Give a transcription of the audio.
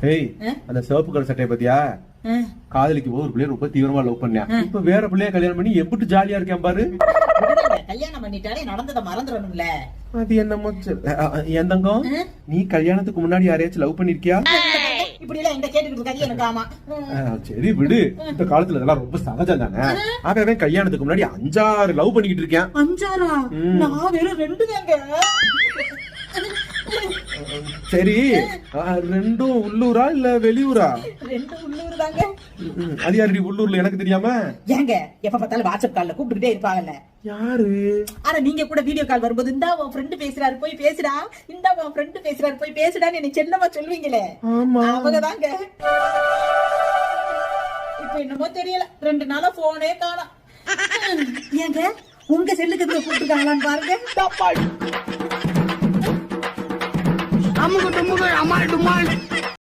ஏய் அந்த சிவப்பு கலர் சட்டையை பத்தியா காதலிக்கு போது ஒரு பிள்ளைய ரொம்ப தீவிரமா லவ் பண்ணேன். இப்ப வேற பிள்ளைய கல்யாணம் பண்ணி எப்படி ஜாலியா இருக்கேன் பாரு. கல்யாணம் பண்ணிட்டாலே நடந்ததை மறந்துடணும்ல. அது என்னமோ என் தங்கம், நீ கல்யாணத்துக்கு முன்னாடி யாரையாச்சும் லவ் பண்ணிருக்கியா? இப்படி எல்லாம் எங்க கேட்டுக்கிட்டு இருக்காது எனக்கு. ஆமா சரி விடு, இந்த காலத்துல இதெல்லாம் ரொம்ப சகஜம் தானே. ஆகவே கல்யாணத்துக்கு முன்னாடி 5-6 லவ் பண்ணிக்கிட்டு இருக்கேன். 5-6? நான் வெறும் 2 தாங்க. சரி, 2 உள்ளூரா இல்ல வெளியூரா? 2 உள்ளூர் தாங்க. அது யாரு உள்ளூர்ல எனக்கு தெரியாம? ஏங்க எப்ப பார்த்தாலும் வாட்ஸ்அப் கால்ல கூப்பிட்டுட்டே இருப்பாங்கல்ல. யாரு? ஆனா நீங்க கூட வீடியோ கால் வரும்போது இந்தா உன் ஃப்ரெண்ட் பேசுறாரு போய் பேசுடா, இந்தா உன் ஃப்ரெண்ட் பேசுறாரு போய் பேசுடான்னு என்ன செல்லமா சொல்வீங்களே, அவங்க தாங்க. இப்ப என்னமோ தெரியல, 2 நாளா போனே காணோம். ஏங்க உங்க செல்லுக்கு கூப்பிட்டுருக்காங்களான்னு பாருங்க. அம்முக்கு டும்முக்கு அம்மாள் டும்மாள்.